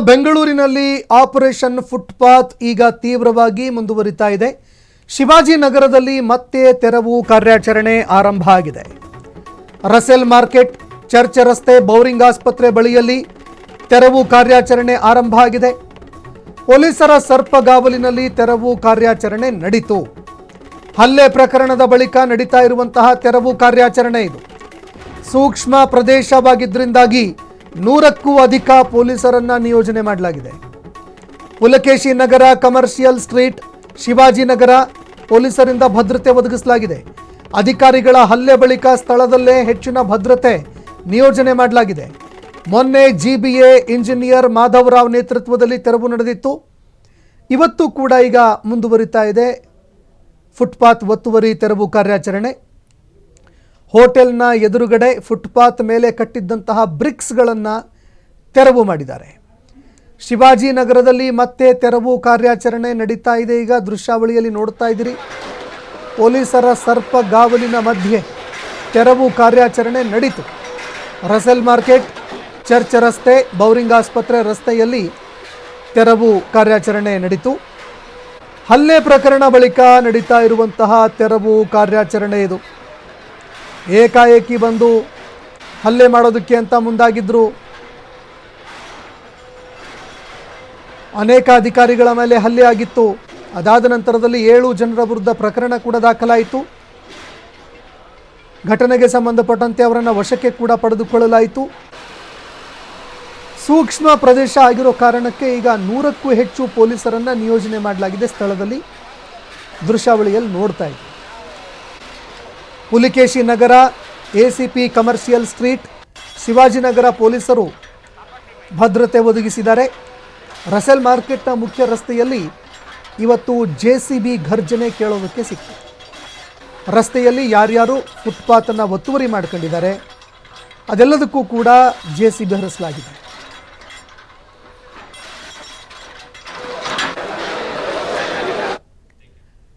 ಬೆಂಗಳೂರಿನಲ್ಲಿ operation footpath ಈಗ ತೀವ್ರವಾಗಿ ಮುಂದುವರಿತಾ ಇದೆ. ಶಿವಾಜಿನಗರದಲ್ಲಿ ಮತ್ತೆ ತೆರವು ಕಾರ್ಯಾಚರಣೆ ಆರಂಭ ಆಗಿದೆ. ರಸೆಲ್ ಮಾರ್ಕೆಟ್, ಚರ್ಚ್ ರಸ್ತೆ, ಬೌರಿಂಗ್ ಆಸ್ಪತ್ರೆ ಬಳಿಯಲ್ಲಿ ತೆರವು ಕಾರ್ಯಾಚರಣೆ ಆರಂಭ ಆಗಿದೆ. ಪೊಲೀಸರ ಸರ್ಪಗಾವಲಿನಲ್ಲಿ ತೆರವು ಕಾರ್ಯಾಚರಣೆ ನಡೆಯಿತು. ಹಲ್ಲೆ ಪ್ರಕರಣದ ಬಳಿಕ ನಡೀತಾ ಇರುವಂತಹ ತೆರವು ಕಾರ್ಯಾಚರಣೆ ಇದು. ಸೂಕ್ಷ್ಮ ಪ್ರದೇಶವಾಗಿದ್ದರಿಂದಾಗಿ 100ಕ್ಕೂ ಅಧಿಕ ಪೊಲೀಸರನ್ನ ನಿಯೋಜನೆ ಮಾಡಲಾಗಿದೆ. ಪುಲಕೇಶಿ ನಗರ, ಕಮರ್ಷಿಯಲ್ ಸ್ಟ್ರೀಟ್, ಶಿವಾಜಿನಗರ ಪೊಲೀಸರಿಂದ ಭದ್ರತೆ ಒದಗಿಸಲಾಗಿದೆ. ಅಧಿಕಾರಿಗಳ ಹಲ್ಲೆ ಬಳಿಕ ಸ್ಥಳದಲ್ಲೇ ಹೆಚ್ಚಿನ ಭದ್ರತೆ ನಿಯೋಜನೆ ಮಾಡಲಾಗಿದೆ. ಮೊನ್ನೆ ಜಿಬಿಎ ಇಂಜಿನಿಯರ್ ಮಾಧವರಾವ್ ನೇತೃತ್ವದಲ್ಲಿ ತೆರವು ನಡೆದಿತ್ತು. ಇವತ್ತು ಕೂಡ ಈಗ ಮುಂದುವರಿತಾ ಇದೆ ಫುಟ್ಪಾತ್ ಒತ್ತುವರಿ ತೆರವು ಕಾರ್ಯಾಚರಣೆ. ಹೋಟೆಲ್ನ ಎದುರುಗಡೆ ಫುಟ್ಪಾತ್ ಮೇಲೆ ಕಟ್ಟಿದ್ದಂತಹ ಬ್ರಿಕ್ಸ್ಗಳನ್ನು ತೆರವು ಮಾಡಿದ್ದಾರೆ. ಶಿವಾಜಿನಗರದಲ್ಲಿ ಮತ್ತೆ ತೆರವು ಕಾರ್ಯಾಚರಣೆ ನಡೀತಾ ಇದೆ. ಈಗ ದೃಶ್ಯಾವಳಿಯಲ್ಲಿ ನೋಡ್ತಾ ಇದ್ದೀರಿ, ಪೊಲೀಸರ ಸರ್ಪಗಾವಲಿನ ಮಧ್ಯೆ ತೆರವು ಕಾರ್ಯಾಚರಣೆ ನಡೀತು. ರಸೆಲ್ ಮಾರ್ಕೆಟ್, ಚರ್ಚ್ ರಸ್ತೆ, ಬೌರಿಂಗ್ ಆಸ್ಪತ್ರೆ ರಸ್ತೆಯಲ್ಲಿ ತೆರವು ಕಾರ್ಯಾಚರಣೆ ನಡೀತು. ಹಲ್ಲೆ ಪ್ರಕರಣ ಬಳಿಕ ನಡೀತಾ ಇರುವಂತಹ ತೆರವು ಕಾರ್ಯಾಚರಣೆ ಇದು. ಏಕಾಏಕಿ ಬಂದು ಹಲ್ಲೆ ಮಾಡೋದಕ್ಕೆ ಅಂತ ಮುಂದಾಗಿದ್ರು. ಅನೇಕ ಅಧಿಕಾರಿಗಳ ಮೇಲೆ ಹಲ್ಲೆ ಆಗಿತ್ತು. ಅದಾದ ನಂತರದಲ್ಲಿ 7 ಜನರ ವಿರುದ್ಧ ಪ್ರಕರಣ ಕೂಡ ದಾಖಲಾಯಿತು. ಘಟನೆಗೆ ಸಂಬಂಧಪಟ್ಟಂತೆ ಅವರನ್ನು ವಶಕ್ಕೆ ಕೂಡ ಪಡೆದುಕೊಳ್ಳಲಾಯಿತು. ಸೂಕ್ಷ್ಮ ಪ್ರದೇಶ ಆಗಿರೋ ಕಾರಣಕ್ಕೆ ಈಗ 100ಕ್ಕೂ ಹೆಚ್ಚು ಪೊಲೀಸರನ್ನು ನಿಯೋಜನೆ ಮಾಡಲಾಗಿದೆ. ಸ್ಥಳದಲ್ಲಿ ದೃಶ್ಯಾವಳಿಯಲ್ಲಿ ನೋಡ್ತಾ ಇದ್ದೀವಿ. ಪುಲಿಕೇಶಿ ನಗರ, ಎಸಿಪಿ ಕಮರ್ಷಿಯಲ್ ಸ್ಟ್ರೀಟ್, ಶಿವಾಜಿನಗರ ಪೊಲೀಸರು ಭದ್ರತೆ ಒದಗಿಸಿದ್ದಾರೆ. ರಸೆಲ್ ಮಾರ್ಕೆಟ್ನ ಮುಖ್ಯ ರಸ್ತೆಯಲ್ಲಿ ಇವತ್ತು ಜೆಸಿಬಿ ಘರ್ಜನೆ ಕೇಳೋದಕ್ಕೆ ಸಿಕ್ತು. ರಸ್ತೆಯಲ್ಲಿ ಯಾರ್ಯಾರು ಫುಟ್ಪಾತನ್ನು ಒತ್ತುವರಿ ಮಾಡ್ಕೊಂಡಿದ್ದಾರೆ ಅದೆಲ್ಲದಕ್ಕೂ ಕೂಡ ಜೆಸಿಬಿ ಹರಿಸಲಾಗಿದೆ.